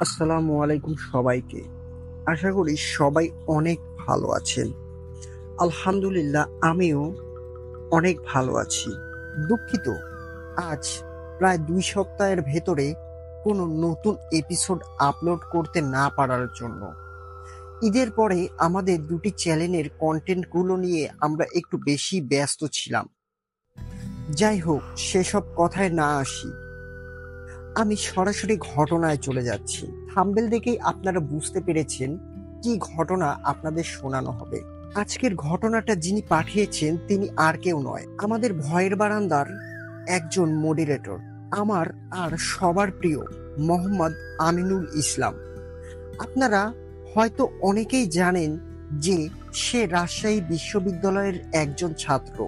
আসসালামু আলাইকুম সবাইকে। আশা করি সবাই অনেক ভালো আছেন। আলহামদুলিল্লাহ আমিও অনেক ভালো আছি। দুঃখিত, আজ প্রায় ২ সপ্তাহের ভেতরে কোনো নতুন এপিসোড আপলোড করতে না পারার জন্য। ঈদের পরে আমাদের ২টি চ্যানেলের কনটেন্টগুলো নিয়ে আমরা একটু বেশি ব্যস্ত ছিলাম। যাই হোক, সেসব কথায় না আসি। আমি সরাসরি ঘটনায় চলে যাচ্ছি। থাম্বনেল দেখেই আপনারা বুঝতে পেরেছেন কি ঘটনা আপনাদের শোনানো হবে। আজকের ঘটনাটা যিনি পাঠিয়েছেন তিনি আর কেউ নয়, আমাদের ভয়ের বারান্দার একজন মডারেটর, আমার আর সবার প্রিয় মোহাম্মদ আমিনুল ইসলাম। আপনারা হয়তো অনেকেই জানেন যে সে রাজশাহী বিশ্ববিদ্যালয়ের একজন ছাত্র।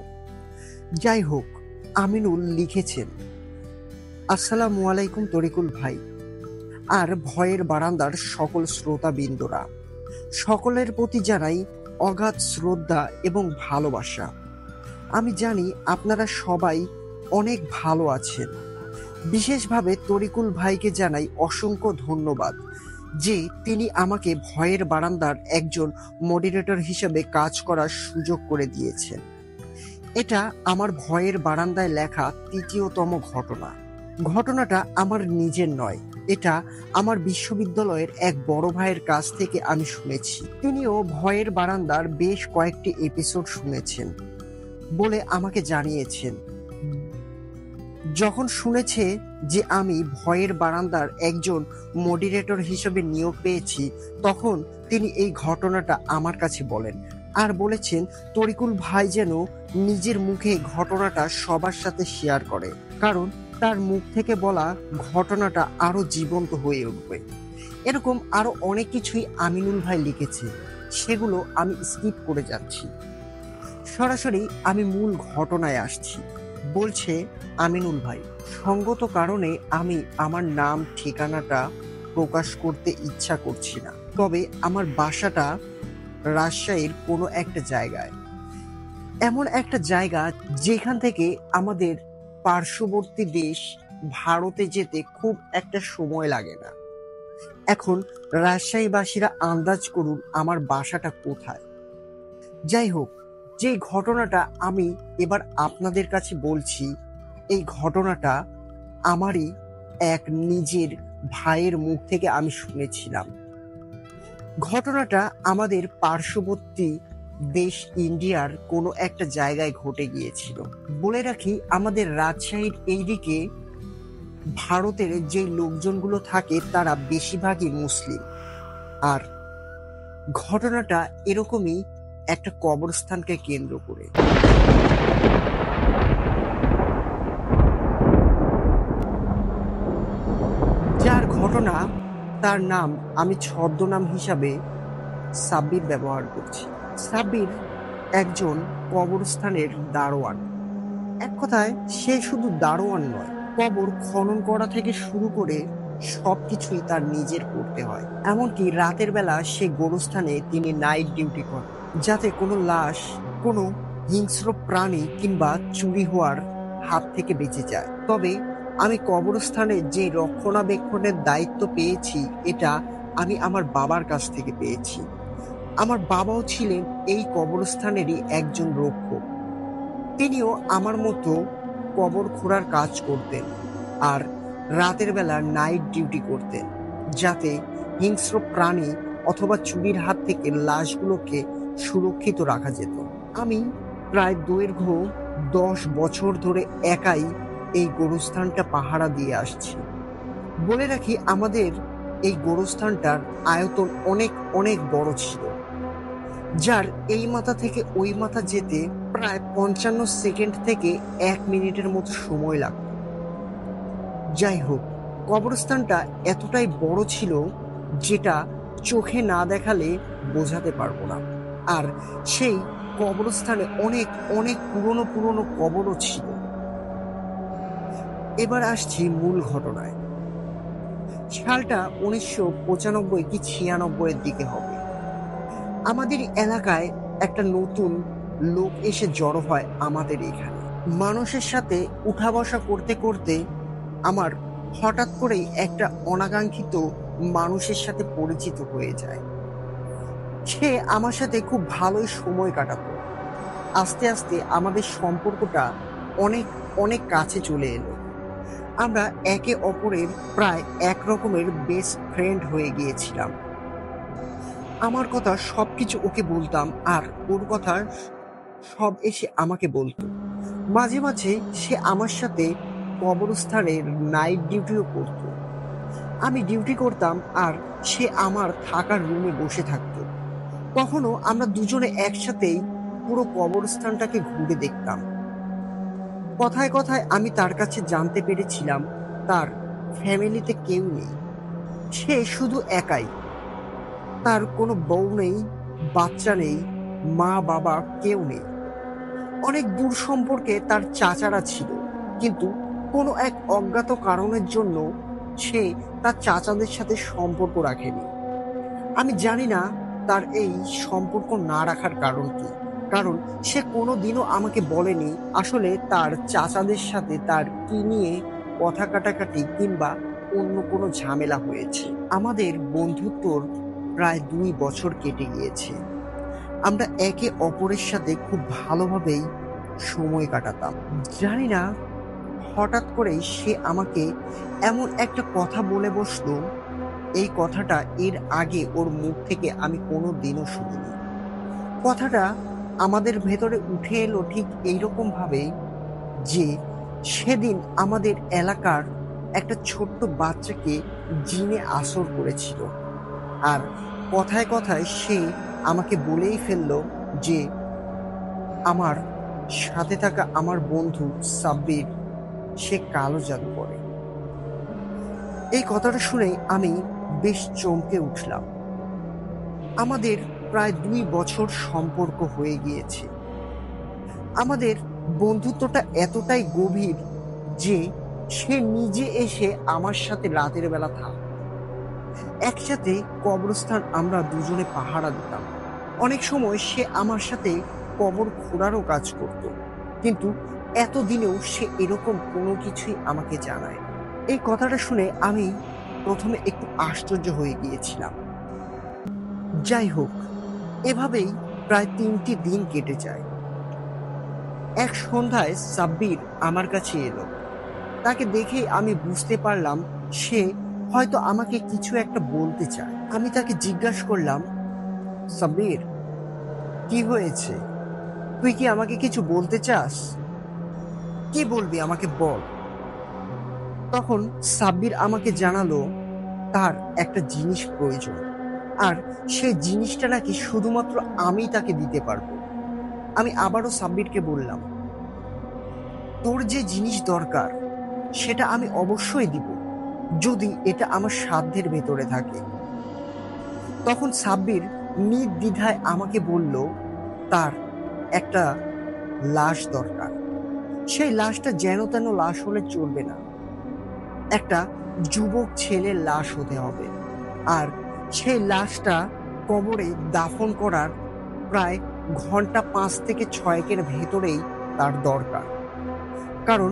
যাই হোক, আমিনুল লিখেছেন, আসসালামু আলাইকুম তরিকুল ভাই আর ভয়ের বারান্দার সকল শ্রোতাবৃন্দরা, সকলের প্রতি জানাই অগাধ শ্রদ্ধা এবং ভালোবাসা। আমি জানি আপনারা সবাই অনেক ভালো আছেন। বিশেষভাবে তরিকুল ভাইকে জানাই অসংখ্য ধন্যবাদ যে তিনি আমাকে ভয়ের বারান্দার একজন মডারেটর হিসেবে কাজ করার সুযোগ করে দিয়েছেন। এটা আমার ভয়ের বারান্দায় লেখা তৃতীয়তম ঘটনা। ঘটনাটা আমার নিজের নয়, এটা আমার বিশ্ববিদ্যালয়ের এক বড় ভাইয়ের কাছ থেকে আমি শুনেছি। তিনিও ভয়ের বারান্দার বেশ কয়েকটি এপিসোড শুনেছেন বলে আমাকে জানিয়েছেন। যখন শুনেছে যে আমি ভয়ের বারান্দার একজন মডারেটর হিসেবে নিয়োগ পেয়েছি, তখন তিনি এই ঘটনাটা আমার কাছে বলেন আর বলেছেন তরিকুল ভাই যেন নিজের মুখে ঘটনাটা সবার সাথে শেয়ার করে, কারণ তার মুখ থেকে বলা ঘটনাটা আরো জীবন্ত হয়ে উঠবে। এরকম আরো অনেক কিছুই আমিনুল ভাই লিখেছে, সেগুলো আমি স্কিপ করে যাচ্ছি। সরাসরি আমি মূল ঘটনায় আসছি। বলছে আমিনুল ভাই, সঙ্গত কারণে আমি আমার নাম ঠিকানাটা প্রকাশ করতে ইচ্ছা করছি না, তবে আমার বাসাটা রাজশাহীর কোনো একটা জায়গায়, এমন একটা জায়গা যেখান থেকে আমাদের পার্শ্ববর্তী দেশ ভারতে যেতে খুব একটা সময় লাগে না। এখন রাজশাহীবাসীরা আন্দাজ করুন আমার বাসাটা কোথায়। যাই হোক, যে ঘটনাটা আমি এবার আপনাদের কাছে বলছি, এই ঘটনাটা আমারই এক নিজের ভাইয়ের মুখ থেকে আমি শুনেছিলাম। ঘটনাটা আমাদের পার্শ্ববর্তী দেশ ইন্ডিয়ার কোনো একটা জায়গায় ঘটে গিয়েছিল। বলে রাখি, আমাদের রাজশাহীর এইদিকে ভারতের যে লোকজনগুলো থাকে তারা বেশিরভাগই মুসলিম। আর ঘটনাটা এরকমই একটা কবরস্থানকে কেন্দ্র করে। যার ঘটনা, তার নাম আমি ছদ্মনাম হিসাবে সাব্বির ব্যবহার করছি। সাব্বির একজন কবরস্থানের দারোয়ান। এক কথায় সে শুধু দারোয়ান নয়, কবর খনন করা থেকে শুরু করে সবকিছুই তার নিজের করতে হয়। এমনকি রাতের বেলা সে গোরস্থানে তিনি নাইট ডিউটি করেন, যাতে কোনো লাশ, কোনো হিংস্র প্রাণী কিংবা চুরি হওয়ার হাত থেকে বেঁচে যায়। তবে আমি কবরস্থানে যে রক্ষণাবেক্ষণের দায়িত্ব পেয়েছি, এটা আমি আমার বাবার কাছ থেকে পেয়েছি। আমার বাবাও ছিলেন এই কবরস্থানেরই একজন রক্ষক। তিনিও আমার মতো কবর খোঁড়ার কাজ করতেন আর রাতের বেলা নাইট ডিউটি করতেন, যাতে হিংস্র প্রাণী অথবা চুরির হাত থেকে লাশগুলোকে সুরক্ষিত রাখা যেত। আমি প্রায় দৈর্ঘ্য 10 বছর ধরে একাই এই গোরস্থানটা পাহারা দিয়ে আসছি। বলে রাখি, আমাদের এই গোরস্থানটার আয়তন অনেক অনেক বড় ছিল, যার এই মাথা থেকে ওই মাথা যেতে প্রায় 55 সেকেন্ড থেকে 1 মিনিটের মতো সময় লাগত। যাই হোক, কবরস্থানটা এতটাই বড় ছিল যেটা চোখে না দেখালে বোঝাতে পারবো না। আর সেই কবরস্থানে অনেক অনেক পুরনো পুরনো কবরও ছিল। এবার আসছি মূল ঘটনায়। সালটা 1995 কি 96 এর দিকে হবে। আমাদের এলাকায় একটা নতুন লোক এসে জড়ো হয় আমাদের এখানে। মানুষের সাথে উঠা বসা করতে করতে আমার হঠাৎ করেই একটা অনাকাঙ্ক্ষিত মানুষের সাথে পরিচিত হয়ে যায়। সে আমার সাথে খুব ভালোই সময় কাটাতো। আস্তে আস্তে আমাদের সম্পর্কটা অনেক অনেক কাছে চলে এলো। আমরা একে অপরের প্রায় এক রকমের বেস্ট ফ্রেন্ড হয়ে গিয়েছিলাম। আমার কথা সবকিছু ওকে বলতাম আর ওর কথা সব এসে আমাকে বলতো। মাঝে মাঝে সে আমার সাথে কবরস্থানের নাইট ডিউটিও করতো। আমি ডিউটি করতাম আর সে আমার থাকার রুমে বসে থাকতো। কখনো আমরা দুজনে একসাথেই পুরো কবরস্থানটাকে ঘুরে দেখতাম। কথায় কথায় আমি তার কাছে জানতে পেরেছিলাম তার ফ্যামিলিতে কেউ নেই। সে শুধু একাই। তার কোনো বউ নেই, বাচ্চা নেই, মা বাবা কেউ নেই। অনেক দূর সম্পর্কে তার চাচারা ছিল, কিন্তু কোনো এক অজ্ঞাত কারণের জন্য সে তার চাচাদের সাথে সম্পর্ক রাখেনি। আমি জানি না তার এই সম্পর্ক না রাখার কারণ কি। কারণ সে কোনোদিনও আমাকে বলেনি আসলে তার চাচাদের সাথে তার কি নিয়ে কথা কাটাকাটি কিংবা অন্য কোনো ঝামেলা হয়েছে। আমাদের বন্ধুত্বর প্রায় ২ বছর কেটে গিয়েছে। আমরা একে অপরের সাথে খুব ভালোভাবেই সময় কাটাতাম। জানি না হঠাৎ করেই সে আমাকে এমন একটা কথা বলে বসলো, এই কথাটা এর আগে ওর মুখ থেকে আমি কোনো দিনও শুনিনি। কথাটা আমাদের ভেতরে উঠে এলো ঠিক এইরকম ভাবে যে সেদিন আমাদের এলাকার একটা ছোট্ট বাচ্চাকে জিনে আসর করেছিল। আর কথায় কথায় সে আমাকে বলেই ফেললো যে আমার সাথে থাকা আমার বন্ধু সাব্বির সে কালো জাদু করে। এই কথাটা শুনে আমি বেশ চমকে উঠলাম। আমাদের প্রায় ২ বছর সম্পর্ক হয়ে গিয়েছে। আমাদের বন্ধুত্বটা এতটাই গভীর যে সে নিজে এসে আমার সাথে রাতের বেলা থাকত। একসাথে কবরস্থান আমরা দুজনে পাহারা দিতাম। অনেক সময় সে আমার সাথে কবর খোঁড়ারও কাজ করত, কিন্তু এতদিনেও সে এরকম কোনো কিছুই আমাকে জানায়। এই কথাটা শুনে আমি প্রথমে একটু আশ্চর্য হয়ে গিয়েছিলাম। যাই হোক, এভাবেই প্রায় ৩টি দিন কেটে যায়। এক সন্ধ্যায় সাব্বির আমার কাছে এলো। তাকে দেখেই আমি বুঝতে পারলাম সে হয়তো আমাকে কিছু একটা বলতে চায়। আমি তাকে জিজ্ঞাসা করলাম, সাব্বির, কি হয়েছে? তুই কি আমাকে কিছু বলতে চাস? কি বলবি আমাকে বল। তখন সাব্বির আমাকে জানালো তার একটা জিনিস প্রয়োজন, আর সেই জিনিসটা নাকি শুধুমাত্র আমি তাকে দিতে পারবো। আমি আবারও সাব্বিরকে বললাম, তোর যে জিনিস দরকার সেটা আমি অবশ্যই দিব, যদি এটা আমার সাধ্যের ভেতরে থাকে। তখন সাব্বির নির্দ্বিধায় আমাকে বলল তার একটা লাশ দরকার। সেই লাশটা যেন তেন লাশ হলে চলবে না, একটা যুবক ছেলের লাশ হতে হবে। আর সেই লাশটা কবরে দাফন করার প্রায় ঘন্টা ৫ থেকে ৬ ভেতরেই তার দরকার। কারণ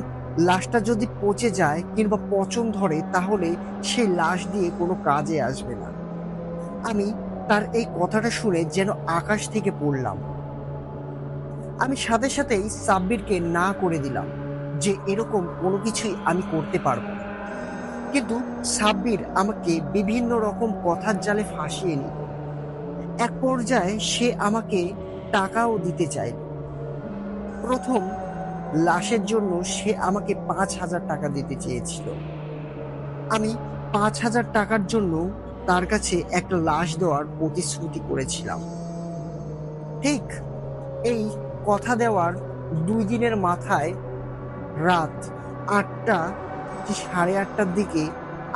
লাশটা যদি পচে যায় কিংবা পচন ধরে তাহলে সেই লাশ দিয়ে কোনো কাজে আসবে না। আমি তার এই কথাটা শুনে যেন আকাশ থেকে পড়লাম। আমি সাথে সাথেই সাব্বিরকে না করে দিলাম যে এরকম কোনো কিছুই আমি করতে পারবো না। কিন্তু সাব্বির আমাকে বিভিন্ন রকম কথার জালে ফাঁসিয়ে নিল। এক পর্যায়ে সে আমাকে টাকাও দিতে চাইল। প্রথম লাশের জন্য সে আমাকে ৫,০০০ টাকা দিতে চেয়েছিল। আমি ৫,০০০ টাকার জন্য তার কাছে একটা লাশ দেওয়ার প্রতিশ্রুতি করেছিলাম। ঠিক এই কথা দেওয়ার ২ দিনের মাথায় রাত ৮টা কি ৮:৩০টার দিকে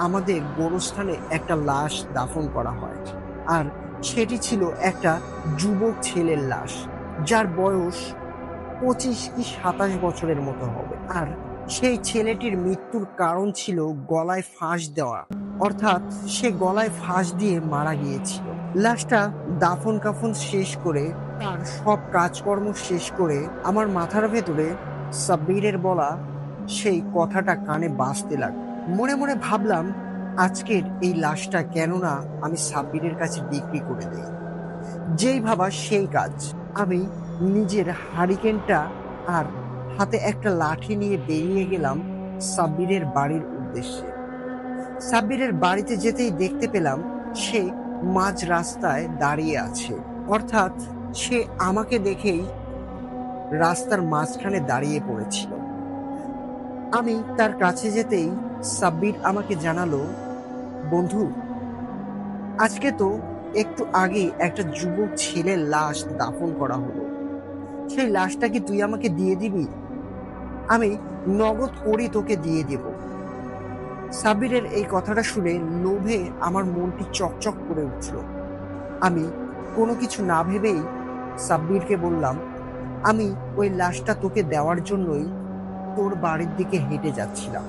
আমাদের গোরস্থানে একটা লাশ দাফন করা হয়। আর সেটি ছিল একটা যুবক ছেলের লাশ, যার বয়স ২৫ কি ২৭ বছরের মতো হবে। আর সেই ছেলেটির মৃত্যুর কারণ ছিল গলায় ফাঁস দেওয়া, অর্থাৎ সে গলায় ফাঁস দিয়ে মারা গিয়েছিল। লাশটা দাফন কাফন শেষ করে, তার সব কাজকর্ম শেষ করে আমার মাথার ভেতরে সাব্বিরের বলা সেই কথাটা কানে বাজতে লাগলো। মনে মনে ভাবলাম আজকের এই লাশটা কেননা আমি সাব্বিরের কাছে বিক্রি করে দেই। যেই ভাবা সেই কাজ। আমি নিজের হারিকেনটা আর হাতে একটা লাঠি নিয়ে বেরিয়ে গেলাম সাব্বিরের বাড়ির উদ্দেশ্যে। সাব্বিরের বাড়িতে যেতেই দেখতে পেলাম সে মাঝ রাস্তায় দাঁড়িয়ে আছে। অর্থাৎ সে আমাকে দেখেই রাস্তার মাঝখানে দাঁড়িয়ে পড়েছিল। আমি তার কাছে যেতেই সাব্বির আমাকে জানালো, বন্ধু, আজকে তো একটু আগে একটা যুবক ছেলের লাশ দাফন করা হলো। সেই লাশটা কি তুই আমাকে দিয়ে দিবি? আমি নগদ করি তোকে দিয়ে দেব। সাব্বিরের এই কথাটা শুনে লোভে আমার মনটি চকচক করে উঠল। আমি কোনো কিছু না ভেবেই সাব্বিরকে বললাম, আমি ওই লাশটা তোকে দেওয়ার জন্যই তোর বাড়ির দিকে হেঁটে যাচ্ছিলাম।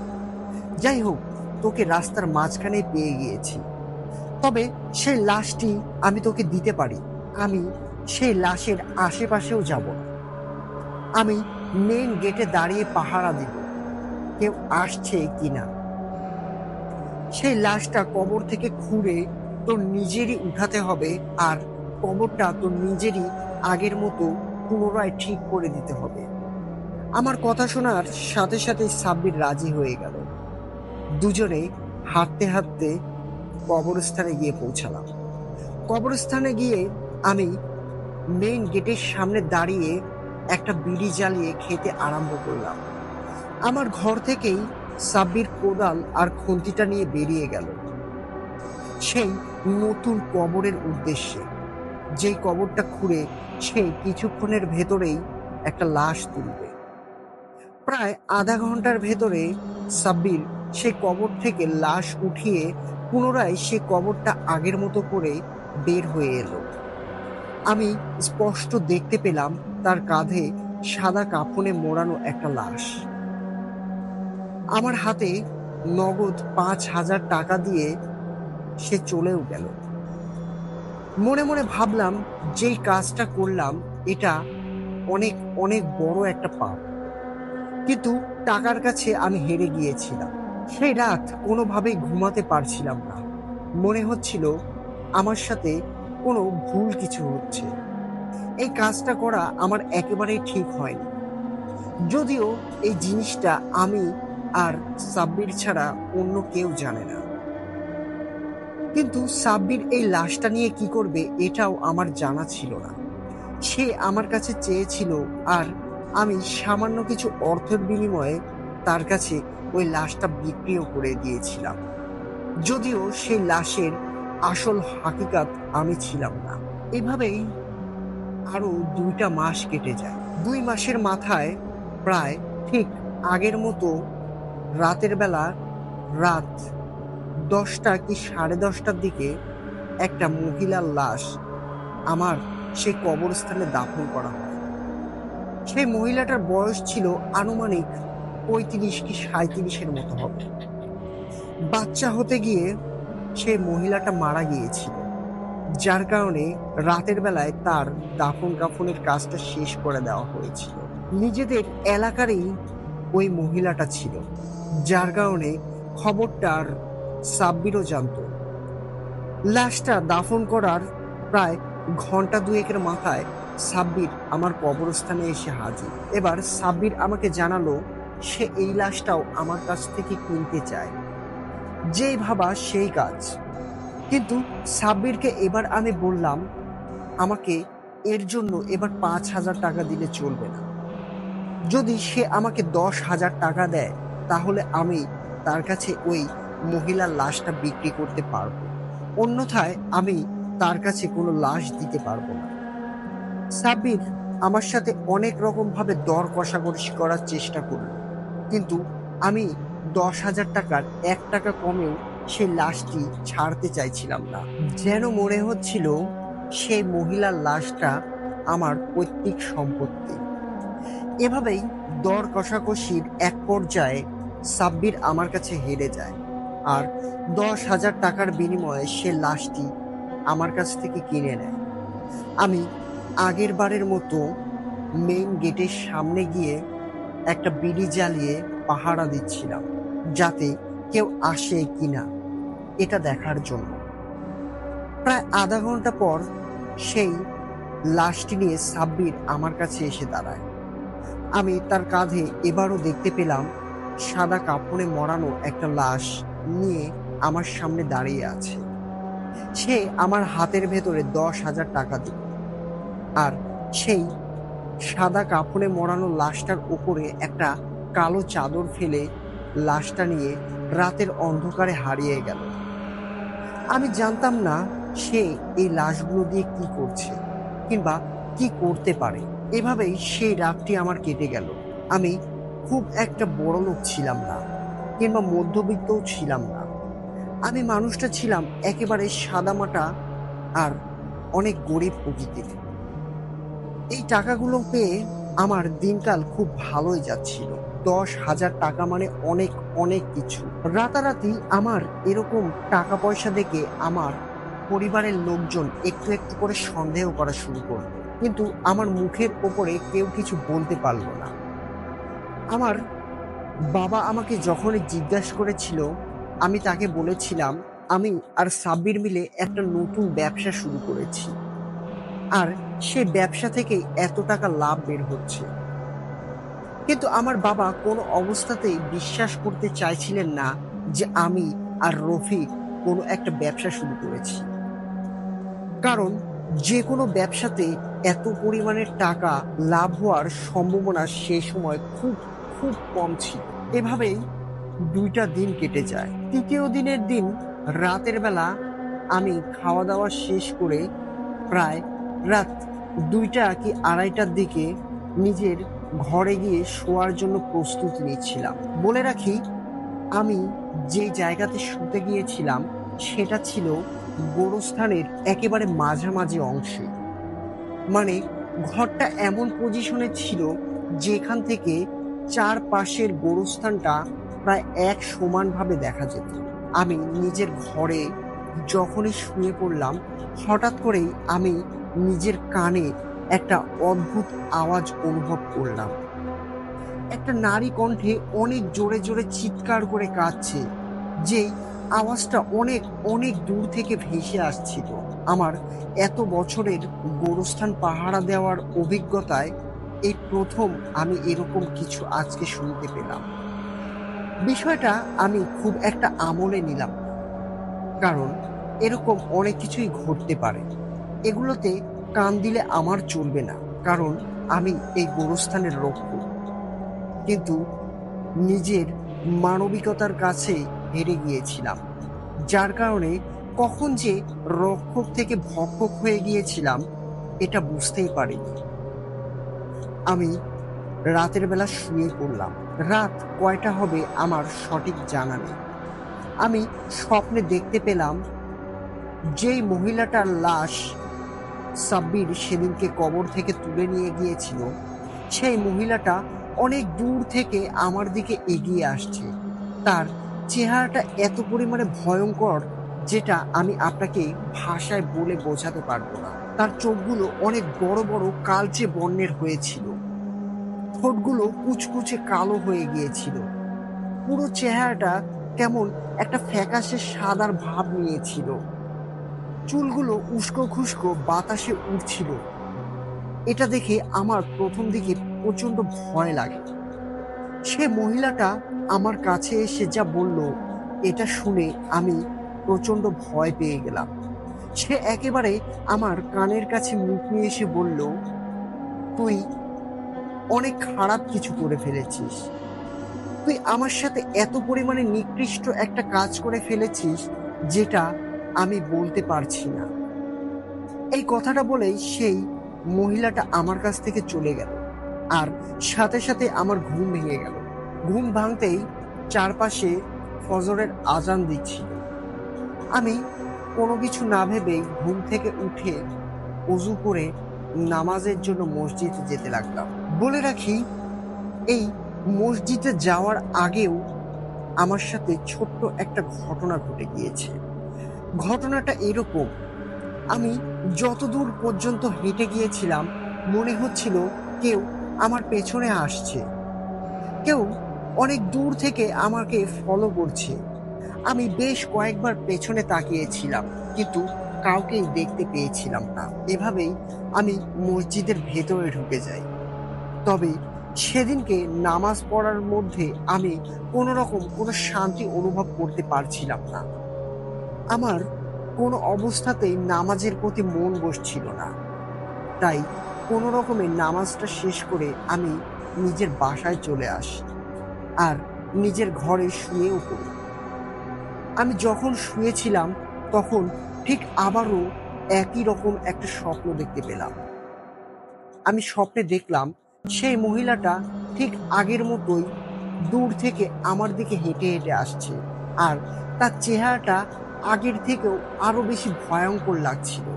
যাই হোক, তোকে রাস্তার মাঝখানে পেয়ে গিয়েছি। তবে সেই লাশটি আমি তোকে দিতে পারি। আমি সেই লাশের আশেপাশেও যাব না। আমি মেইন গেটে দাঁড়িয়ে পাহারা দিব কেউ আসছে কিনা। সেই লাশটা কবর থেকে খুঁড়ে তোর নিজেরই উঠাতে হবে, আর কবরটা তোর নিজেরই আগের মতো পুনরায় ঠিক করে দিতে হবে। আমার কথা শোনার সাথে সাথে সাব্বির রাজি হয়ে গেল। দুজনে হাঁটতে হাঁটতে কবরস্থানে গিয়ে পৌঁছালাম। কবরস্থানে গিয়ে আমি মেইন গেটের সামনে দাঁড়িয়ে একটা বিড়ি জ্বালিয়ে খেতে আরম্ভ করলাম। আমার ঘর থেকেই সাব্বির কোদাল আর খুন্তিটা নিয়ে বেরিয়ে গেল সেই নতুন কবরের উদ্দেশ্যে। যেই কবরটা খুঁড়ে সে কিছুক্ষণের ভেতরেই একটা লাশ তুলবে। প্রায় আধা ঘন্টার ভেতরে সাব্বির সেই কবর থেকে লাশ উঠিয়ে পুনরায় সে কবরটা আগের মতো করে বের হয়ে এলো। আমি স্পষ্ট দেখতে পেলাম তার কাঁধে সাদা কাফনে মোড়ানো একটা লাশ। আমার হাতে নগদ 5,000 টাকা দিয়ে সে চলেও গেল। মনে মনে ভাবলাম, যেই কাজটা করলাম এটা অনেক অনেক বড় একটা পাপ, কিন্তু টাকার কাছে আমি হেরে গিয়েছিলাম। সেই রাত কোনোভাবেই ঘুমাতে পারছিলাম না। মনে হচ্ছিল আমার সাথে কোনো ভুল কিছু হচ্ছে। এই কাজটা করা আমার একেবারেই ঠিক হয়নি। যদিও এই জিনিসটা আমি আর সাব্বির ছাড়া অন্য কেউ জানে না, কিন্তু সাব্বির এই লাশটা নিয়ে কি করবে এটাও আমার জানা ছিল না। সে আমার কাছে চেয়েছিল, আর আমি সামান্য কিছু অর্থের বিনিময়ে তার কাছে ওই লাশটা বিক্রিও করে দিয়েছিলাম। যদিও সেই লাশের আসল হাকিকাত আমি ছিলাম না। এভাবেই আরো 2টা মাস কেটে যায়। 2 মাসের মাথায় প্রায় ঠিক আগের মতো রাতের বেলা রাত 10টা কি 10:30টার দিকে একটা মহিলার লাশ আমার সেই কবরস্থানে দাফন করা হয়। সেই মহিলাটার বয়স ছিল আনুমানিক 35 কি 37-এর মতো হবে। বাচ্চা হতে গিয়ে সেই মহিলাটা মারা গিয়েছিল, যার কারণে রাতের বেলায় তার দাফন কাফনের কাজটা শেষ করে দেওয়া হয়েছিল। নিজেদের এলাকারই ওই মহিলাটা ছিল, যার কারণে খবরটার সাব্বিরও জানত। লাশটা দাফন করার প্রায় ঘন্টা দুয়েকের মাথায় সাব্বির আমার কবরস্থানে এসে হাজির। এবার সাব্বির আমাকে জানালো সে এই লাশটাও আমার কাছ থেকে কিনতে চায়। যেই ভাবা সেই কাজ। কিন্তু সাব্বিরকে এবার আমি বললাম, আমাকে এর জন্য এবার 5,000 টাকা দিলে চলবে না। যদি সে আমাকে 10,000 টাকা দেয় তাহলে আমি তার কাছে ওই মহিলার লাশটা বিক্রি করতে পারবো, অন্যথায় আমি তার কাছে কোনো লাশ দিতে পারবো না। সাব্বির আমার সাথে অনেক রকম ভাবে দর কষাকষি করার চেষ্টা করল, কিন্তু আমি 10,000 টাকার 1 টাকা কমেও সেই লাশটি ছাড়তে চাইছিলাম না। যেন মনে হচ্ছিল সেই মহিলার লাশটা আমার পৈতৃক সম্পত্তি। এভাবেই দর কষাকষির এক পর্যায়ে সাব্বির আমার কাছে হেরে যায়, আর 10,000 টাকার বিনিময়ে সে লাশটি আমার কাছ থেকে কিনে নেয়। আমি আগের বারের মতো মেইন গেটের সামনে গিয়ে একটা বিড়ি জ্বালিয়ে পাহারা দিচ্ছিলাম, যাতে কেউ আসে কিনা। এটা দেখার জন্য। প্রায় আধা ঘন্টা পর সেই লাশটি নিয়ে সাব্বির আমার কাছে এসে দাঁড়ায়। আমি তার কাঁধে এবারও দেখতে পেলাম সাদা কাপড়ে মোড়ানো একটা লাশ নিয়ে আমার সামনে দাঁড়িয়ে আছে। সে আমার হাতের ভেতরে 10,000 টাকা দিল, আর সেই সাদা কাপড়ে মোড়ানো লাশটার উপরে একটা কালো চাদর ফেলে লাশটা নিয়ে রাতের অন্ধকারে হারিয়ে গেল। আমি জানতাম না সে এই লাশগুলো দিয়ে কি করছে কিংবা কি করতে পারে। এভাবেই সেই রাতটি আমার কেটে গেল। আমি খুব একটা বড় লোক ছিলাম না কিংবা মধ্যবিত্তও ছিলাম না। আমি মানুষটা ছিলাম একেবারে সাদামাটা আর অনেক গরিব প্রকৃতির। এই টাকাগুলো পেয়ে আমার দিনকাল খুব ভালোই যাচ্ছিল। 10,000 টাকা মানে অনেক অনেক কিছু। রাতারাতি আমার এরকম টাকা পয়সা দেখে আমার পরিবারের লোকজন একটু একটু করে সন্দেহ করা শুরু করলো, কিন্তু আমার মুখের ওপরে কেউ কিছু বলতে পারলো না। আমার বাবা আমাকে যখনই জিজ্ঞাসা করেছিল, আমি তাকে বলেছিলাম আমি আর সাব্বির মিলে একটা নতুন ব্যবসা শুরু করেছি, আর সে ব্যবসা থেকে এত টাকা লাভ বের হচ্ছে। কিন্তু আমার বাবা কোনো অবস্থাতেই বিশ্বাস করতে চাইছিলেন না যে আমি আর রফিক কোনো একটা ব্যবসা শুরু করেছি। কারণ যে কোনো ব্যবসাতে এত পরিমাণের টাকা লাভ হওয়ার সম্ভাবনা সে সময় খুব খুব কম ছিল। এভাবেই 2টা দিন কেটে যায়। তৃতীয় দিনের দিন রাতের বেলা আমি খাওয়া দাওয়া শেষ করে প্রায় রাত 2টা কি 2:30টার দিকে নিজের ঘরে গিয়ে শোয়ার জন্য প্রস্তুতি নিচ্ছিলাম। বলে রাখি, আমি যে জায়গাতে শুতে গিয়েছিলাম সেটা ছিল গোরস্থানের একেবারে মাঝামাঝি অংশে। মানে ঘরটা এমন পজিশনে ছিল যেখান থেকে চারপাশের গোরস্থানটা প্রায় এক সমানভাবে দেখা যেত। আমি নিজের ঘরে যখনই শুয়ে পড়লাম, হঠাৎ করেই আমি নিজের কানে একটা অদ্ভুত আওয়াজ অনুভব করলাম। একটা নারী কণ্ঠে অনেক জোরে জোরে চিৎকার করে কাঁদছে, যেই আওয়াজটা অনেক অনেক দূর থেকে ভেসে আসছিল। আমার এত বছরের গোরস্থান পাহারা দেওয়ার অভিজ্ঞতায় এই প্রথম আমি এরকম কিছু আজকে শুনতে পেলাম। বিষয়টা আমি খুব একটা আমলে নিলাম না, কারণ এরকম অনেক কিছুই ঘটতে পারে। এগুলোতে কান দিলে আমার চলবে না, কারণ আমি এই গোরস্থানের রক্ষক। কিন্তু নিজের মানবিকতার কাছে হেরে গিয়েছিলাম, যার কারণে কখন যে রক্ষক থেকে ভক্ষক হয়ে গিয়েছিলাম এটা বুঝতেই পারিনি। আমি রাতের বেলা শুয়ে পড়লাম। রাত কয়টা হবে আমার সঠিক জানা নেই। আমি স্বপ্নে দেখতে পেলাম যেই মহিলাটার লাশ সাব্বির সেদিনকে কবর থেকে তুলে নিয়ে গিয়েছিল, সেই মহিলাটা অনেক দূর থেকে আমার দিকে এগিয়ে আসছে। তার চেহারাটা এত পরিমাণে ভয়ঙ্কর যেটা আমি আপনাকে ভাষায় বলে বোঝাতে পারবো না। তার চোখগুলো অনেক বড় বড় কালচে বর্ণের হয়েছিল, ঠোঁটগুলো কুচকুচে কালো হয়ে গিয়েছিল, পুরো চেহারাটা কেমন একটা ফ্যাকাশে সাদার ভাব নিয়েছিল, চুলগুলো উস্কো খুস্কো বাতাসে উড়ছিল। এটা দেখে আমার প্রথম দিকে প্রচন্ড ভয় লাগে। সে মহিলাটা আমার কাছে এসে যা বলল, এটা শুনে আমি প্রচন্ড ভয় পেয়ে গেলাম। সে একেবারে আমার কানের কাছে মুখ নিয়ে এসে বলল, তুই অনেক খারাপ কিছু করে ফেলেছিস। তুই আমার সাথে এত পরিমাণে নিকৃষ্ট একটা কাজ করে ফেলেছিস যেটা আমি বলতে পারছি না। এই কথাটা বলেই সেই মহিলাটা আমার কাছ থেকে চলে গেল, আর সাথে সাথে আমার ঘুম ভেঙে গেল। ঘুম ভাঙতেই চারপাশে ফজরের আজান দিচ্ছিল। আমি কোনো কিছু না ভেবেই ঘুম থেকে উঠে ওযু করে নামাজের জন্য মসজিদে যেতে লাগলাম। বলে রাখি, এই মসজিদে যাওয়ার আগেও আমার সাথে ছোট্ট একটা ঘটনা ঘটে গিয়েছে। ঘটনাটা এরকম, আমি যতদূর পর্যন্ত হেঁটে গিয়েছিলাম মনে হচ্ছিল কেউ আমার পেছনে আসছে, কেউ অনেক দূর থেকে আমাকে ফলো করছে। আমি বেশ কয়েকবার পেছনে তাকিয়েছিলাম, কিন্তু কাউকেই দেখতে পেয়েছিলাম না। এভাবেই আমি মসজিদের ভেতরে ঢুকে যাই। তবে সেদিনকে নামাজ পড়ার মধ্যে আমি কোনো রকম কোনো শান্তি অনুভব করতে পারছিলাম না। আমার কোনো অবস্থাতেই নামাজের প্রতি মন বসছিল না। তাই কোনো রকমে নামাজটা শেষ করে আমি নিজের বাসায় চলে আসি আর নিজের ঘরে শুয়েও পড়ি। আমি যখন শুয়েছিলাম তখন ঠিক আবারও একই রকম একটা স্বপ্ন দেখতে পেলাম। আমি স্বপ্নে দেখলাম সেই মহিলাটা ঠিক আগের মতোই দূর থেকে আমার দিকে হেঁটে হেঁটে আসছে, আর তার চেহারাটা আগের থেকেও আরো বেশি ভয়ঙ্কর লাগছিল।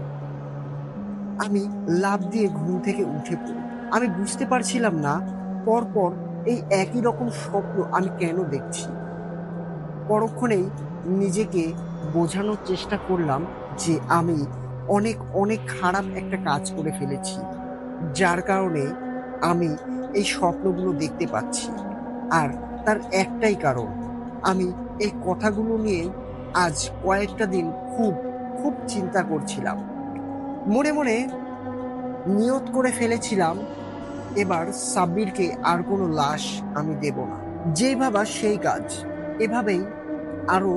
আমি লাফ দিয়ে ঘুম থেকে উঠে পড়ি। আমি বুঝতে পারছিলাম না পরপর এই একই রকম স্বপ্ন আমি কেন দেখছি। পরক্ষণেই নিজেকে বোঝানোর চেষ্টা করলাম যে আমি অনেক অনেক খারাপ একটা কাজ করে ফেলেছি, যার কারণে আমি এই স্বপ্নগুলো দেখতে পাচ্ছি। আর তার একটাই কারণ, আমি এই কথাগুলো নিয়ে আজ কয়েকটা দিন খুব খুব চিন্তা করছিলাম। মনে মনে নিয়ত করে ফেলেছিলাম এবার সাব্বিরকে আর কোনো লাশ আমি দেব না। যেই ভাবা সেই কাজ। এভাবেই আরো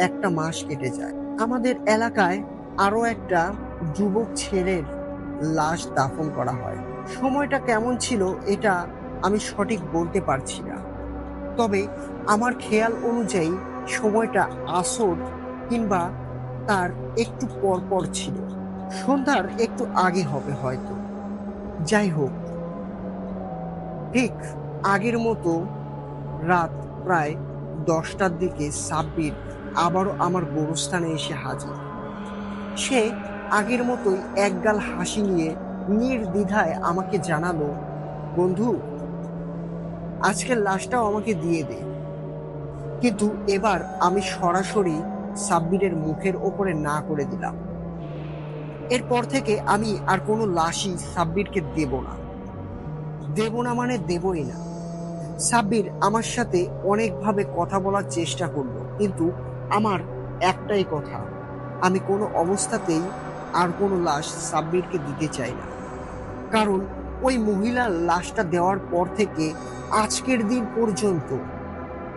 একটা মাস কেটে যায়। আমাদের এলাকায় আরো একটা যুবক ছেলের লাশ দাফন করা হয়। সময়টা কেমন ছিল এটা আমি সঠিক বলতে পারছি না। তবে আমার খেয়াল অনুযায়ী সময়টা আসর কিংবা তার একটু পর পর ছিল। সন্ধ্যার একটু আগে হবে হয়তো। যাই হোক, ঠিক আগের মতো রাত প্রায় 10টার দিকে সাব্বির আবারও আমার গোরস্থানে এসে হাজির। সে আগের মতোই একগাল হাসি নিয়ে নির্দ্বিধায় আমাকে জানালো, বন্ধু, আজকের লাশটাও আমাকে দিয়ে দে। কিন্তু এবার আমি সরাসরি সাব্বিরের মুখের ওপরে না করে দিলাম। এরপর থেকে আমি আর কোনো লাশই সাব্বিরকে দেব না। দেব না মানে দেবই না। সাব্বির আমার সাথে অনেকভাবে কথা বলার চেষ্টা করলো, কিন্তু আমার একটাই কথা, আমি কোনো অবস্থাতেই আর কোনো লাশ সাব্বিরকে দিতে চাই না। কারণ ওই মহিলার লাশটা দেওয়ার পর থেকে আজকের দিন পর্যন্ত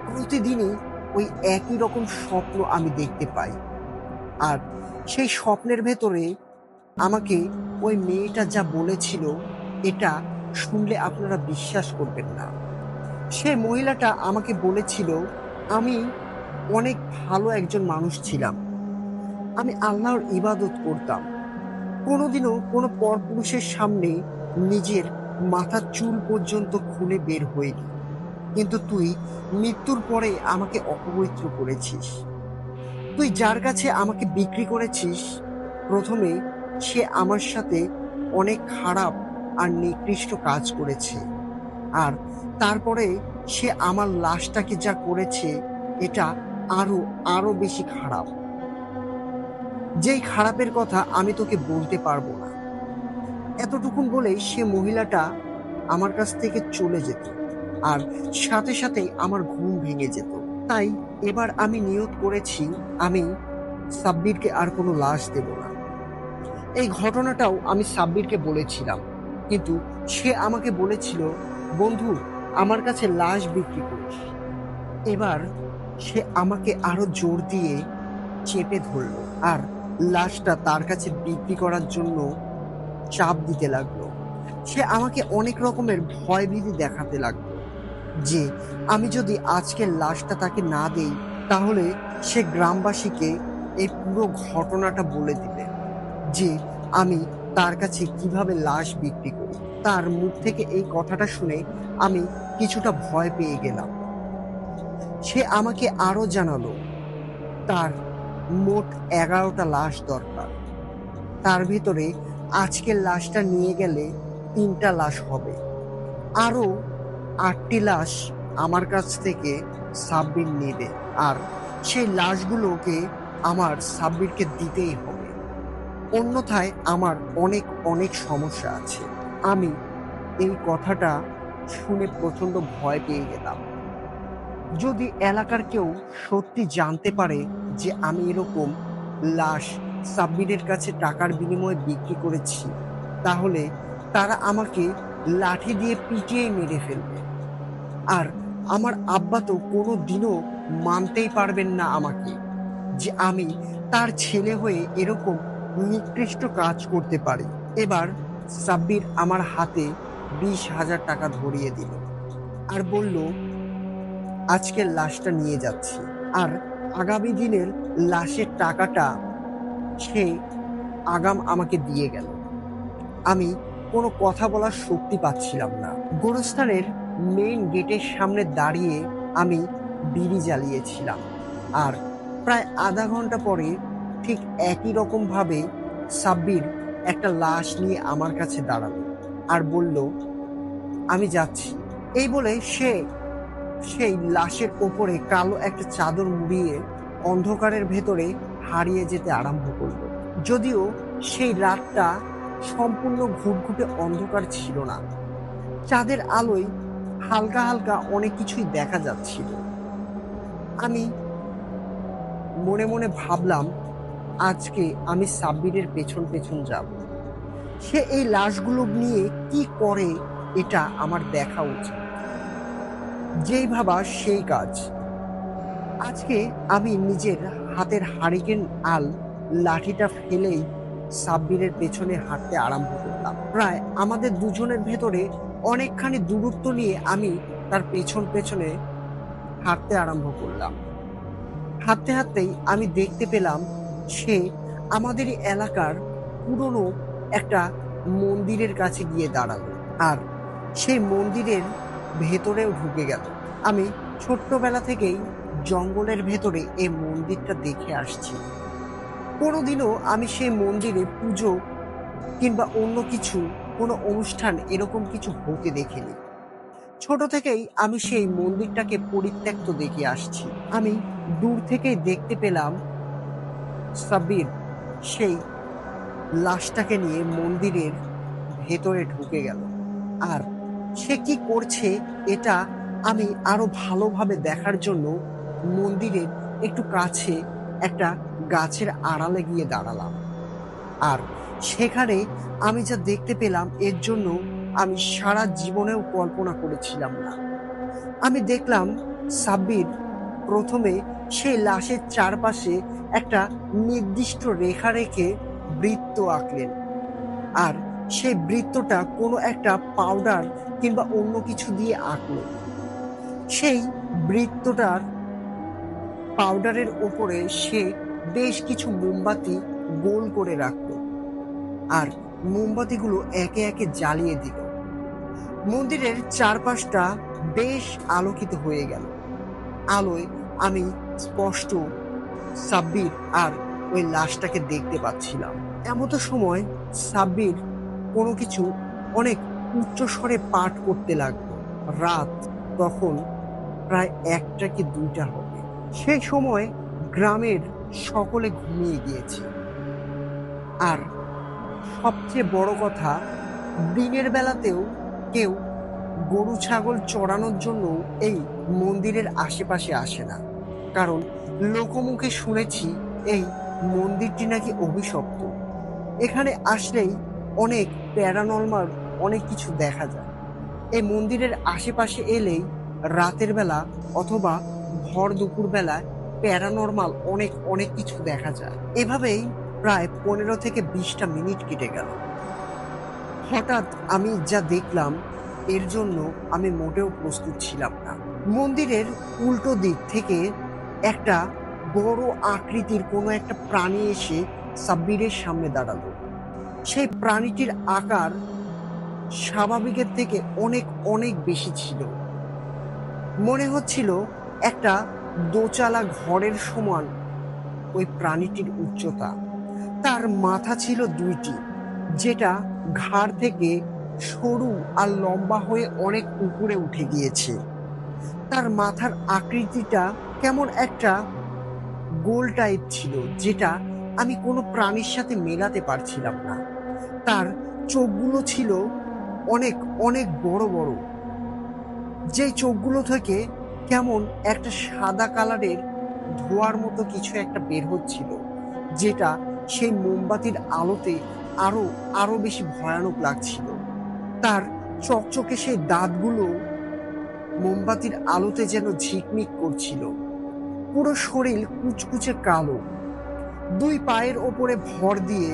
প্রতিদিনই ওই একই রকম স্বপ্ন আমি দেখতে পাই। আর সেই স্বপ্নের ভেতরে আমাকে ওই মেয়েটা যা বলেছিল, এটা শুনলে আপনারা বিশ্বাস করবেন না। সে মহিলাটা আমাকে বলেছিল আমি অনেক ভালো একজন মানুষ ছিলাম। আমি আল্লাহর ইবাদত করতাম। কোনোদিনও কোনো পরপুরুষের সামনে নিজের মাথার চুল পর্যন্ত খুলে বের হইনি। কিন্তু তুই মৃত্যুর পরে আমাকে অপবিত্র করেছিস। তুই যার কাছে আমাকে বিক্রি করেছিস, প্রথমে সে আমার সাথে অনেক খারাপ আর নিকৃষ্ট কাজ করেছে, আর তারপরে সে আমার লাশটাকে যা করেছে এটা আরো আরো বেশি খারাপ। যেই খারাপের কথা আমি তোকে বলতে পারবো না। এতটুকুন বলেই সে মহিলাটা আমার কাছ থেকে চলে যেত, আর সাথে সাথেই আমার ঘুম ভেঙে যেত। তাই এবার আমি নিয়ত করেছি আমি সাব্বিরকে আর কোনো লাশ দেব না। এই ঘটনাটাও আমি সাব্বিরকে বলেছিলাম, কিন্তু সে আমাকে বলেছিল, বন্ধু, আমার কাছে লাশ বিক্রি করিস। এবার সে আমাকে আরো জোর দিয়ে চেপে ধরলো আর লাশটা তার কাছে বিক্রি করার জন্য চাপ দিতে লাগলো। সে আমাকে অনেক রকমের ভয়ভীতি দেখাতে লাগলো যে আমি যদি আজকের লাশটা তাকে না দেই, তাহলে সে গ্রামবাসীকে এই পুরো ঘটনাটা বলে দিবে যে আমি তার কাছে কিভাবে লাশ বিক্রি করি। তার মুখ থেকে এই কথাটা শুনে আমি কিছুটা ভয় পেয়ে গেলাম। সে আমাকে আরো জানালো তার মোট 11টা লাশ দরকার। তার ভিতরে আজকের লাশটা নিয়ে গেলে 3টা লাশ হবে। আরো 8টি লাশ আমার কাছ থেকে সাব্বির নেবে, আর সেই লাশগুলোকে আমার সাব্বিরকে দিতেই হবে। অন্যথায় আমার অনেক অনেক সমস্যা আছে। আমি এই কথাটা শুনে প্রচন্ড ভয় পেয়ে গেলাম। যদি এলাকার কেউ সত্যি জানতে পারে যে আমি এরকম লাশ সাব্বিরের কাছে টাকার বিনিময়ে বিক্রি করেছি, তাহলে তারা আমাকে লাঠি দিয়ে পিটিয়ে মেরে ফেলবে। আর আমার আব্বা তো কোনো দিনও মানতেই পারবেন না আমাকে, যে আমি তার ছেলে হয়ে এরকম নিকৃষ্ট কাজ করতে পারি। এবার সাব্বির আমার হাতে 20,000 টাকা ধরিয়ে দিল আর বলল, আজকের লাশটা নিয়ে যাচ্ছি, আর আগামী দিনের লাশের টাকাটা সে আগাম আমাকে দিয়ে গেল। আমি কোনো কথা বলার শক্তি পাচ্ছিলাম না। গোরস্থানের মেইন গেটের সামনে দাঁড়িয়ে আমি বিড়ি জ্বালিয়েছিলাম। আর প্রায় আধা ঘন্টা পরে ঠিক একই রকম ভাবে সাব্বির একটা লাশ নিয়ে আমার কাছে দাঁড়ালো আর বলল, আমি যাচ্ছি। এই বলে সে সেই লাশের ওপরে কালো একটা চাদর মুড়িয়ে অন্ধকারের ভেতরে হারিয়ে যেতে আরম্ভ করলো। যদিও সেই রাতটা সম্পূর্ণ ঘুটঘুটে অন্ধকার ছিল না, চাঁদের আলোয় হালকা হালকা অনেক কিছুই দেখা যাচ্ছিল। আমি মনে মনে ভাবলাম, আজকে আমি সাব্বিরের পেছন পেছন যাব। সে এই লাশগুলো নিয়ে কি করে এটা আমার দেখা উচিত। যেই ভাবা সেই কাজ। আজকে আমি নিজের হাতের হারিকেন আল লাঠিটা ফেলেই সাব্বিরের পেছনে হাঁটতে আরম্ভ করলাম। প্রায় আমাদের দুজনের ভেতরে অনেকখানি দূরত্ব নিয়ে আমি তার পেছন পেছনে হাঁটতে আরম্ভ করলাম। হাঁটতে হাঁটতেই আমি দেখতে পেলাম সে আমাদেরই এলাকার পুরনো একটা মন্দিরের কাছে গিয়ে দাঁড়ালো আর সেই মন্দিরের ভেতরেও ঢুকে গেল। আমি ছোট্টবেলা থেকেই জঙ্গলের ভেতরে এই মন্দিরটা দেখে আসছি। কোনোদিনও আমি সেই মন্দিরে পুজো কিংবা অন্য কিছু কোনো অনুষ্ঠান এরকম কিছু হতে দেখিনি। ছোট থেকেই আমি সেই মন্দিরটাকে পরিত্যক্ত দেখে আসছি। আমি দূর থেকেই দেখতে পেলাম সাব্বির সেই লাশটাকে নিয়ে মন্দিরের ভেতরে ঢুকে গেল। আর সে কি করছে এটা আমি আরো ভালোভাবে দেখার জন্য মন্দিরের একটু কাছে একটা গাছের আড়ালে গিয়ে দাঁড়ালাম। আর সেখানে আমি যা দেখতে পেলাম এর জন্য আমি সারা জীবনেও কল্পনা করেছিলাম না। আমি দেখলাম সাব্বির প্রথমে সেই লাশের চারপাশে একটা নির্দিষ্ট রেখা রেখে বৃত্ত আঁকলেন। আর সেই বৃত্তটা কোনো একটা পাউডার কিংবা অন্য কিছু দিয়ে আঁকলো। সেই বৃত্তটার পাউডারের ওপরে সে বেশ কিছু মোমবাতি গোল করে রাখলো আর মোমবাতিগুলো একে একে জ্বালিয়ে দিল। মন্দিরের চারপাশটা বেশ আলোকিত হয়ে গেল। আলোয় আমি স্পষ্ট সাব্বির আর ওই লাশটাকে দেখতে পাচ্ছিলাম। এমতো সময় সাব্বির কোনো কিছু অনেক উচ্চ স্বরে পাঠ করতে লাগলো। রাত তখন প্রায় 1টা কি 2টা হবে। সেই সময় গ্রামের সকলে ঘুমিয়ে গিয়েছে। আর সবচেয়ে বড় কথা, দিনের বেলাতেও কেউ গরু ছাগল চড়ানোর জন্য এই মন্দিরের আশেপাশে আসে না। কারণ লোকমুখে শুনেছি এই মন্দিরটি নাকি অভিশপ্ত। এখানে আসলেই অনেক প্যারানর্মাল অনেক কিছু দেখা যায়। এই মন্দিরের আশেপাশে এলেই রাতের বেলা অথবা ভর দুপুর বেলায় প্যারানর্মাল অনেক অনেক কিছু দেখা যায়। এভাবেই প্রায় 15 থেকে 20টা মিনিট কেটে গেল। হঠাৎ আমি যা দেখলাম এর জন্য আমি মোটেও প্রস্তুত ছিলাম না। মন্দিরের উল্টো দিক থেকে একটা বড় আকৃতির কোনো একটা প্রাণী এসে সাব্বিরের সামনে দাঁড়ালো। সেই প্রাণীটির আকার স্বাভাবিকের থেকে অনেক অনেক বেশি ছিল। মনে হচ্ছিল একটা দোচালা ঘরের সমান ওই প্রাণীটির উচ্চতা। তার মাথা ছিল 2টি, যেটা ঘাড় থেকে সরু আর লম্বা হয়ে অনেক উপরে উঠে গিয়েছে। তার মাথার আকৃতিটা কেমন একটা গোল টাইপ ছিল, যেটা আমি কোনো প্রাণীর সাথে মেলাতে পারছিলাম না। তার চোখগুলো ছিল অনেক অনেক বড় বড়, যে চোখগুলো থেকে কেমন একটা সাদা কালারের ধোঁয়ার মতো কিছু একটা বের হচ্ছিল, যেটা সেই মোমবাতির আলোতে আরো আরো বেশি ভয়ানক লাগছিল। তার চকচকে সেই দাঁতগুলো মোমবাতির আলোতে যেন ঝিকমিক করছিল। পুরো শরীর কুচকুচে কালো, দুই পায়ের ওপরে ভর দিয়ে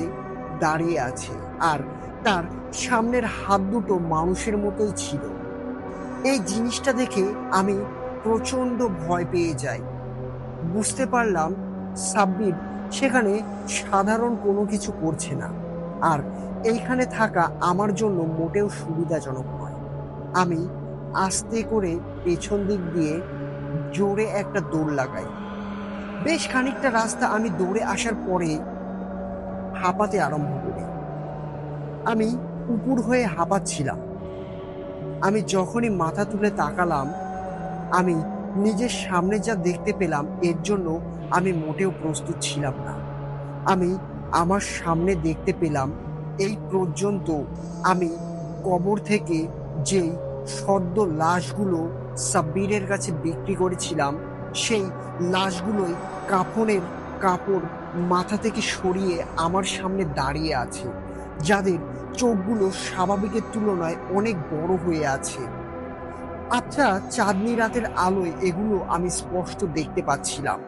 দাঁড়িয়ে আছে, আর তার সামনের হাত দুটো মানুষের মতোই ছিল। এই জিনিসটা দেখে আমি প্রচন্ড ভয় পেয়ে যাই। বুঝতে পারলাম সাব্বির সেখানে সাধারণ কোনো কিছু করছে না, আর এইখানে থাকা আমার জন্য মোটেও সুবিধাজনক নয়। আমি আস্তে করে পেছন দিক দিয়ে জোরে একটা দৌড় লাগাই। বেশ খানিকটা রাস্তা আমি দৌড়ে আসার পরে হাঁপাতে আরম্ভ করি। আমি উপুর হয়ে হাঁপাচ্ছিলাম। আমি যখনই মাথা তুলে তাকালাম, আমি নিজের সামনে যা দেখতে পেলাম এর জন্য আমি মোটেও প্রস্তুত ছিলাম না। আমি আমার সামনে দেখতে পেলাম এই পর্যন্ত আমি কবর থেকে যেই সদ্য লাশগুলো সাব্বিরের কাছে বিক্রি করেছিলাম, সেই লাশগুলোই কাফনের কাপড় মাথা থেকে সরিয়ে আমার সামনে দাঁড়িয়ে আছে, যাদের চোখগুলো স্বাভাবিকের তুলনায় অনেক বড় হয়ে আছে। আচ্ছা, চাঁদনি রাতের আলোয় এগুলো আমি স্পষ্ট দেখতে পাচ্ছিলাম।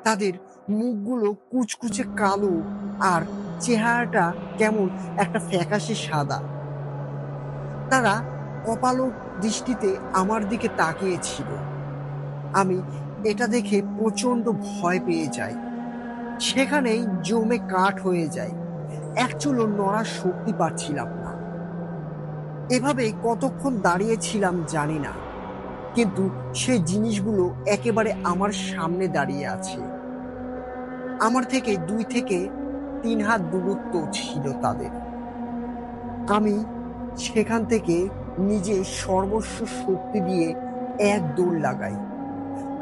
তাদের মুখগুলো কুচকুচে কালো, আর চেহারাটা কেমন একটা ফ্যাকাশে সাদা। তারা কপালক দৃষ্টিতে আমার দিকে তাকিয়েছিল। আমি এটা দেখে প্রচন্ড ভয় পেয়ে যাই। সেখানেই জমে কাঠ হয়ে যায়। এক চুলও নড়ার শক্তি পাচ্ছিলাম না। এভাবে কতক্ষণ দাঁড়িয়েছিলাম জানি না, কিন্তু সেই জিনিসগুলো একেবারে আমার সামনে দাঁড়িয়ে আছে। আমার থেকে 2 থেকে 3 হাত দূরত্ব ছিল তাদের। আমি সেখান থেকে নিজে সর্বস্ব শক্তি দিয়ে এক দৌড় লাগাই।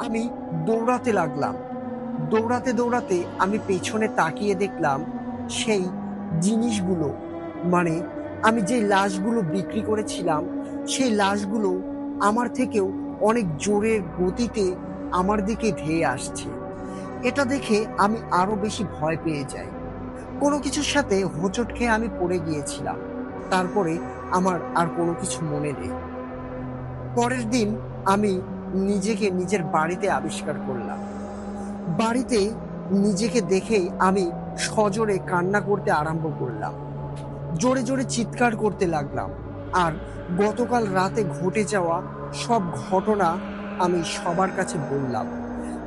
আমি দৌড়াতে লাগলাম। দৌড়াতে দৌড়াতে আমি পেছনে তাকিয়ে দেখলাম সেই জিনিসগুলো, মানে আমি যে লাশগুলো বিক্রি করেছিলাম, সেই লাশগুলো আমার থেকেও অনেক জোরের গতিতে আমার দিকে ধেয়ে আসছে। এটা দেখে আমি আরো বেশি ভয় পেয়ে যাই। কোনো কিছুর সাথে হোঁচট খেয়ে আমি পড়ে গিয়েছিলাম। তারপরে আমার আর কোনো কিছু মনে নেই। পরের দিন আমি নিজেকে নিজের বাড়িতে আবিষ্কার করলাম। বাড়িতে নিজেকে দেখেই আমি সজোরে কান্না করতে আরম্ভ করলাম। জোরে জোরে চিৎকার করতে লাগলাম, আর গতকাল রাতে ঘটে যাওয়া সব ঘটনা আমি সবার কাছে বললাম।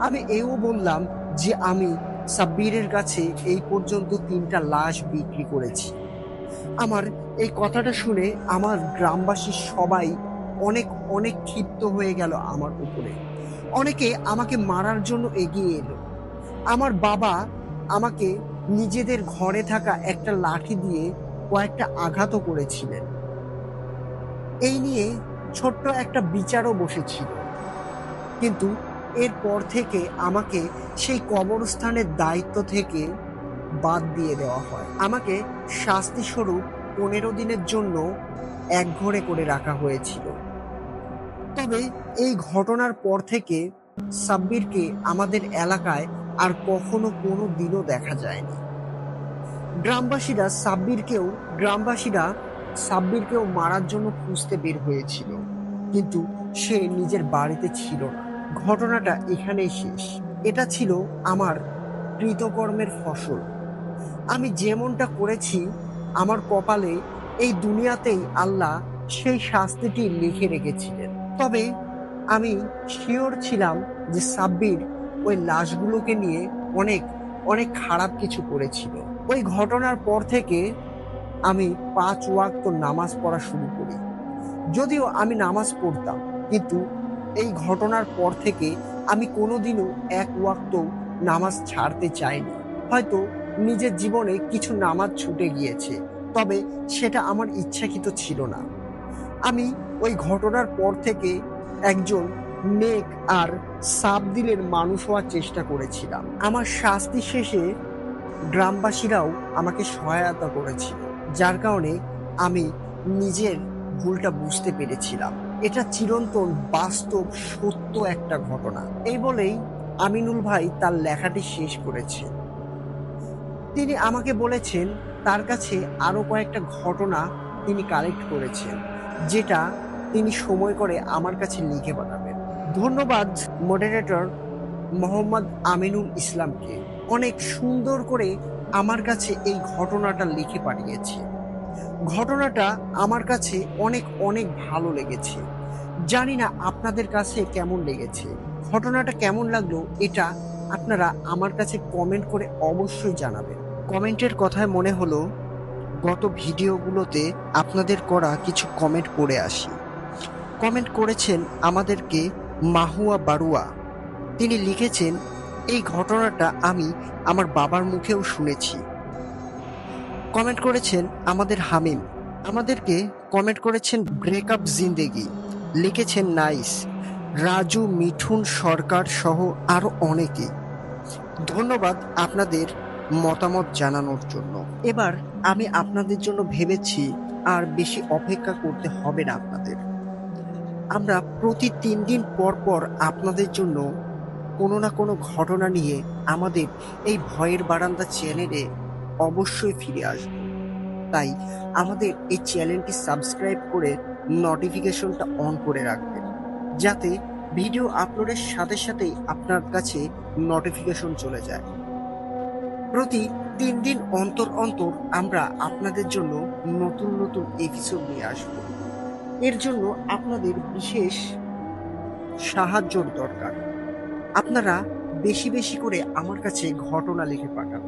আমি এও বললাম যে আমি সাব্বিরের কাছে এই পর্যন্ত 3টা লাশ বিক্রি করেছি। আমার এই কথাটা শুনে আমার গ্রামবাসী সবাই অনেক অনেক ক্ষিপ্ত হয়ে গেল আমার উপরে। অনেকে আমাকে মারার জন্য এগিয়ে এলো। আমার বাবা আমাকে নিজেদের ঘরে থাকা একটা লাঠি দিয়ে কয়েকটা আঘাতও করেছিলেন। এই নিয়ে ছোট্ট একটা বিচারও বসেছিল, কিন্তু এরপর থেকে আমাকে সেই কবরস্থানের দায়িত্ব থেকে বাদ দিয়ে দেওয়া হয়। আমাকে শাস্তিস্বরূপ 15 দিনের জন্য একঘরে করে রাখা হয়েছিল। তবে এই ঘটনার পর থেকে সাব্বিরকে আমাদের এলাকায় আর কখনো কোনো দিনও দেখা যায়নি। গ্রামবাসীরা সাব্বিরকেও মারার জন্য খুঁজতে বের হয়েছিল, কিন্তু সে নিজের বাড়িতে ছিল না। ঘটনাটা এখানেই শেষ। এটা ছিল আমার কৃতকর্মের ফসল। আমি যেমনটা করেছি, আমার কপালে এই দুনিয়াতেই আল্লাহ সেই শাস্তিটি লিখে রেখেছিলেন। তবে আমি শিওর ছিলাম যে সাব্বির ওই লাশগুলোকে নিয়ে অনেক অনেক খারাপ কিছু করেছিল। ওই ঘটনার পর থেকে আমি 5 ওয়াক্ত নামাজ পড়া শুরু করি। যদিও আমি নামাজ পড়তাম, কিন্তু এই ঘটনার পর থেকে আমি কোনোদিনও 1 ওয়াক্ত নামাজ ছাড়তে চাইনি। হয়তো নিজের জীবনে কিছু নামাজ ছুটে গিয়েছে, তবে সেটা আমার ইচ্ছাকৃত ছিল না। আমি ওই ঘটনার পর থেকে একজন নেক আর সাফ দিলের মানুষ হওয়ার চেষ্টা করেছিলাম। আমার শাস্তি শেষে গ্রামবাসীরাও আমাকে সহায়তা করেছিল, যার কারণে আমি নিজের ভুলটা বুঝতে পেরেছিলাম। এটা চিরন্তন বাস্তব সত্য একটা ঘটনা। এই বলেই আমিনুল ভাই তার লেখাটি শেষ করেছে। তিনি আমাকে বলেছেন তার কাছে আরো কয়েকটা ঘটনা তিনি কালেক্ট করেছেন, যেটা তিনি সময় করে আমার কাছে লিখে পাঠাবেন। ধন্যবাদ মডারেটর মোহাম্মদ আমিনুল ইসলামকে, অনেক সুন্দর করে আমার কাছে এই ঘটনাটা লিখে পাঠিয়েছে। ঘটনাটা আমার কাছে অনেক অনেক ভালো লেগেছে। জানি না আপনাদের কাছে কেমন লেগেছে, ঘটনাটা কেমন লাগলো এটা আপনারা আমার কাছে কমেন্ট করে অবশ্যই জানাবেন। কমেন্টের কথায় মনে হলো গত ভিডিওগুলোতে আপনাদের করা কিছু কমেন্ট পড়ে আসি। কমেন্ট করেছেন আমাদেরকে মাহুয়া বারুয়া। তিনি লিখেছেন, এই ঘটনাটা আমি আমার বাবার মুখেও শুনেছি। কমেন্ট করেছেন আমাদের হামিম। আমাদেরকে কমেন্ট করেছেন ব্রেকআপ জিন্দেগি, লিখেছেন নাইস। রাজু, মিঠুন সরকার সহ আরো অনেকেই। ধন্যবাদ আপনাদের মতামত জানানোর জন্য। এবার আমি আপনাদের জন্য ভেবেছি আর বেশি অপেক্ষা করতে হবে না আপনাদের। আমরা প্রতি 3 দিন পর পর আপনাদের জন্য কোনো না কোনো ঘটনা নিয়ে আমাদের এই ভয়ের বারান্দা চ্যানেলে অবশ্যই ফিরে আসব। তাই আমাদের এই চ্যানেলটি সাবস্ক্রাইব করে নোটিফিকেশনটা অন করে রাখবেন, যাতে ভিডিও আপলোডের সাথে সাথেই আপনার কাছে নোটিফিকেশন চলে যায়। প্রতি 3 দিন অন্তর অন্তর আমরা আপনাদের জন্য নতুন নতুন এপিসোড নিয়ে আসব। এর জন্য আপনাদের বিশেষ সাহায্যর দরকার। আপনারা বেশি বেশি করে আমার কাছে ঘটনা লিখে পাঠান।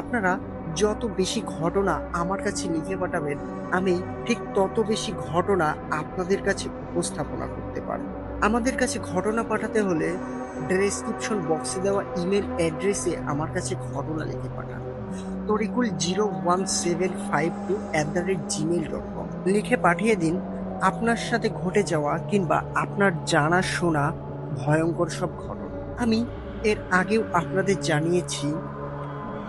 আপনারা যত বেশি ঘটনা আমার কাছে লিখে পাঠাবেন, আমি ঠিক তত বেশি ঘটনা আপনাদের কাছে উপস্থাপনা করতে পারব। আমাদের কাছে ঘটনা পাঠাতে হলে ডেসক্রিপশন বক্সে দেওয়া ইমেল অ্যাড্রেসে আমার কাছে ঘটনা লিখে পাঠান। torikul01752@gmail.com লিখে পাঠিয়ে দিন আপনার সাথে ঘটে যাওয়া কিংবা আপনার জানা শোনা ভয়ঙ্কর সব ঘটনা। আমি এর আগেও আপনাদের জানিয়েছি,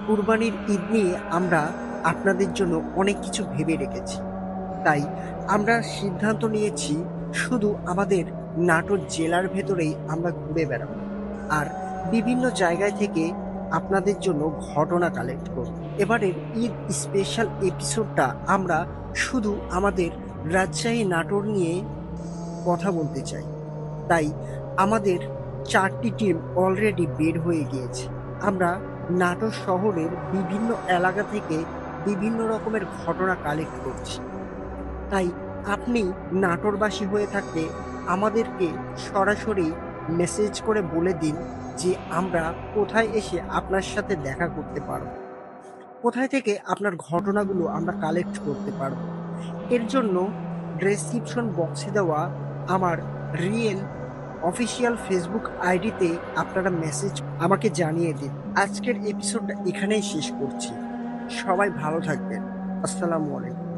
কুরবানির ঈদ নিয়ে আমরা আপনাদের জন্য অনেক কিছু ভেবে রেখেছি। তাই আমরা সিদ্ধান্ত নিয়েছি শুধু আমাদের নাটোর জেলার ভেতরেই আমরা ঘুরে বেড়াবো আর বিভিন্ন জায়গায় থেকে আপনাদের জন্য ঘটনা কালেক্ট করব। এবারের ঈদ স্পেশাল এপিসোডটা আমরা শুধু আমাদের রাজশাহী নাটোর নিয়ে কথা বলতে চাই। তাই আমাদের 4টি টিম অলরেডি বের হয়ে গিয়েছে। আমরা নাটোর শহরের বিভিন্ন এলাকা থেকে বিভিন্ন রকমের ঘটনা কালেক্ট করছি। তাই আপনি নাটোরবাসী হয়ে থাকলে আমাদেরকে সরাসরি মেসেজ করে বলে দিন যে আমরা কোথায় এসে আপনার সাথে দেখা করতে পারব, কোথায় থেকে আপনার ঘটনাগুলো আমরা কালেক্ট করতে পারব। এর জন্য ডেসক্রিপশন বক্সে দেওয়া আমার রিয়েল অফিসিয়াল ফেসবুক আইডিতে আপনারা মেসেজ আমাকে জানিয়ে দিন। আজকের এপিসোডটা এখানেই শেষ করছি। সবাই ভালো থাকবেন। আসসালামু আলাইকুম।